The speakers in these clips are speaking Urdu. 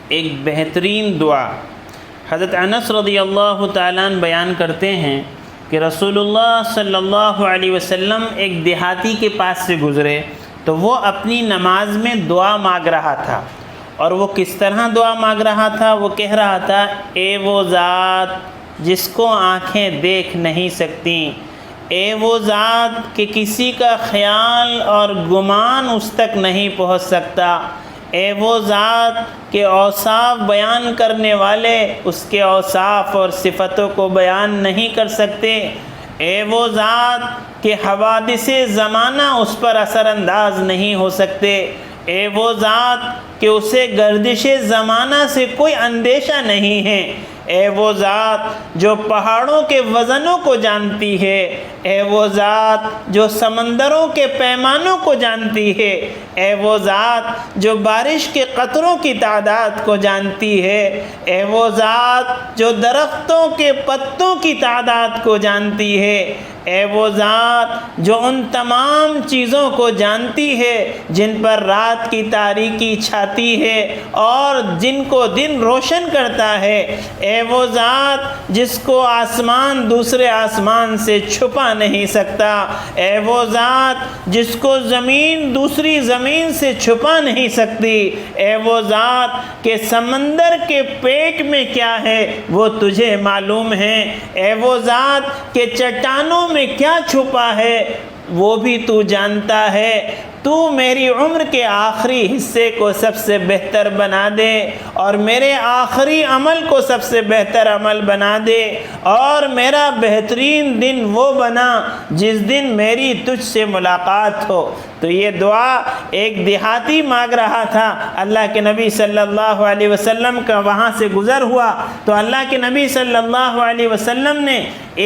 ایک بہترین دعا حضرت انس رضی اللہ تعالیٰ عنہ بیان کرتے ہیں کہ رسول اللہ صلی اللہ علیہ وسلم ایک دیہاتی کے پاس سے گزرے تو وہ اپنی نماز میں دعا مانگ رہا تھا، اور وہ کس طرح دعا مانگ رہا تھا؟ وہ کہہ رہا تھا، اے وہ ذات جس کو آنکھیں دیکھ نہیں سکتیں، اے وہ ذات کہ کسی کا خیال اور گمان اس تک نہیں پہنچ سکتا، اے وہ ذات کہ اوصاف بیان کرنے والے اس کے اوصاف اور صفتوں کو بیان نہیں کر سکتے، اے وہ ذات کہ حوادث زمانہ اس پر اثر انداز نہیں ہو سکتے، اے وہ ذات کہ اسے گردش زمانہ سے کوئی اندیشہ نہیں ہے، اے وہ ذات جو پہاڑوں کے وزنوں کو جانتی ہے، اے وہ ذات جو سمندروں کے پیمانوں کو جانتی ہے، اے وہ ذات جو بارش کے قطروں کی تعداد کو جانتی ہے، اے وہ ذات جو درختوں کے پتوں کی تعداد کو جانتی ہے، اے وہ ذات جو ان تمام چیزوں کو جانتی ہے جن پر رات کی تاریکی چھاتی ہے اور جن کو دن روشن کرتا ہے، اے وہ ذات جس کو آسمان دوسرے آسمان سے چھپا نہیں سکتا، اے وہ ذات جس کو زمین دوسری زمین سے چھپا نہیں سکتی، اے وہ ذات کہ سمندر کے پیٹ میں کیا ہے وہ تجھے معلوم ہے، اے وہ ذات کہ چٹانوں میں کیا چھپا ہے وہ بھی تو جانتا ہے، تو میری عمر کے آخری حصے کو سب سے بہتر بنا دے اور میرے آخری عمل کو سب سے بہتر عمل بنا دے، اور میرا بہترین دن وہ بنا جس دن میری تجھ سے ملاقات ہو۔ تو یہ دعا ایک دیہاتی مانگ رہا تھا۔ اللہ کے نبی صلی اللہ علیہ وسلم کا وہاں سے گزر ہوا تو اللہ کے نبی صلی اللہ علیہ وسلم نے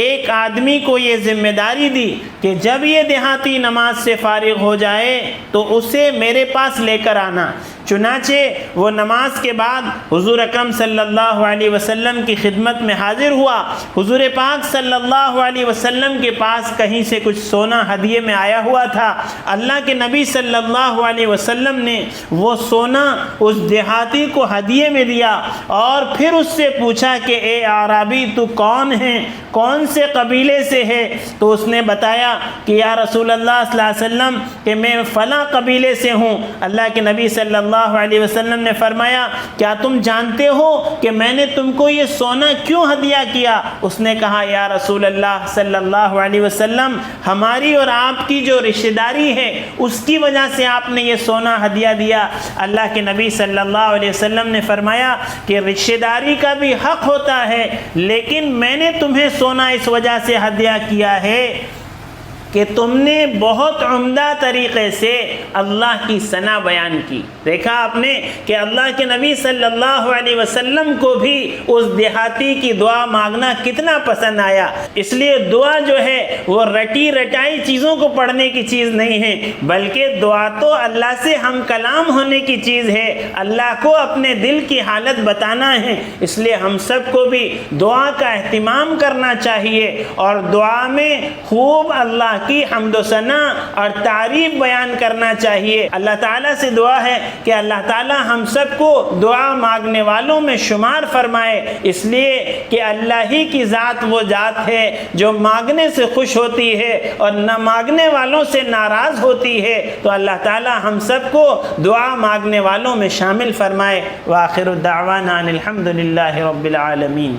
ایک آدمی کو یہ ذمہ داری دی کہ جب یہ دیہاتی نماز سے فارغ ہو جائے تو اسے میرے پاس لے کر آنا۔ چنانچہ وہ نماز کے بعد حضور اکرم صلی اللہ علیہ وسلم کی خدمت میں حاضر ہوا۔ حضور پاک صلی اللہ علیہ وسلم کے پاس کہیں سے کچھ سونا ہدیے میں آیا ہوا تھا۔ اللہ کے نبی صلی اللہ علیہ وسلم نے وہ سونا اس دیہاتی کو ہدیے میں دیا اور پھر اس سے پوچھا کہ اے اعرابی تو کون ہے، کون سے قبیلے سے ہے؟ تو اس نے بتایا کہ یا رسول اللہ صلی اللہ علیہ وسلم کہ میں فلاں قبیلے سے ہوں۔ اللہ کے نبی صلی اللہ علیہ وسلم نے فرمایا کیا تم جانتے ہو کہ میں نے تم کو یہ سونا کیوں ہدیہ کیا؟ اس نے کہا یا رسول اللہ صلی اللہ علیہ وسلم ہماری اور آپ کی جو رشتہ داری ہے اس کی وجہ سے آپ نے یہ سونا ہدیہ دیا۔ اللہ کے نبی صلی اللہ علیہ وسلم نے فرمایا کہ رشتہ داری کا بھی حق ہوتا ہے، لیکن میں نے تمہیں سونا اس وجہ سے ہدیہ کیا ہے کہ تم نے بہت عمدہ طریقے سے اللہ کی ثنا بیان کی۔ دیکھا آپ نے کہ اللہ کے نبی صلی اللہ علیہ وسلم کو بھی اس دیہاتی کی دعا مانگنا کتنا پسند آیا۔ اس لیے دعا جو ہے وہ رٹی رٹائی چیزوں کو پڑھنے کی چیز نہیں ہے، بلکہ دعا تو اللہ سے ہم کلام ہونے کی چیز ہے، اللہ کو اپنے دل کی حالت بتانا ہے۔ اس لیے ہم سب کو بھی دعا کا اہتمام کرنا چاہیے اور دعا میں خوب اللہ کی حمد و ثنا اور تعریف بیان کرنا چاہیے۔ اللہ تعالیٰ سے دعا ہے کہ اللہ تعالیٰ ہم سب کو دعا مانگنے والوں میں شمار فرمائے، اس لیے کہ اللہ ہی کی ذات وہ ذات ہے جو مانگنے سے خوش ہوتی ہے اور نہ مانگنے والوں سے ناراض ہوتی ہے۔ تو اللہ تعالیٰ ہم سب کو دعا مانگنے والوں میں شامل فرمائے۔ وآخر الدعوانا ان الحمد للہ رب العالمین۔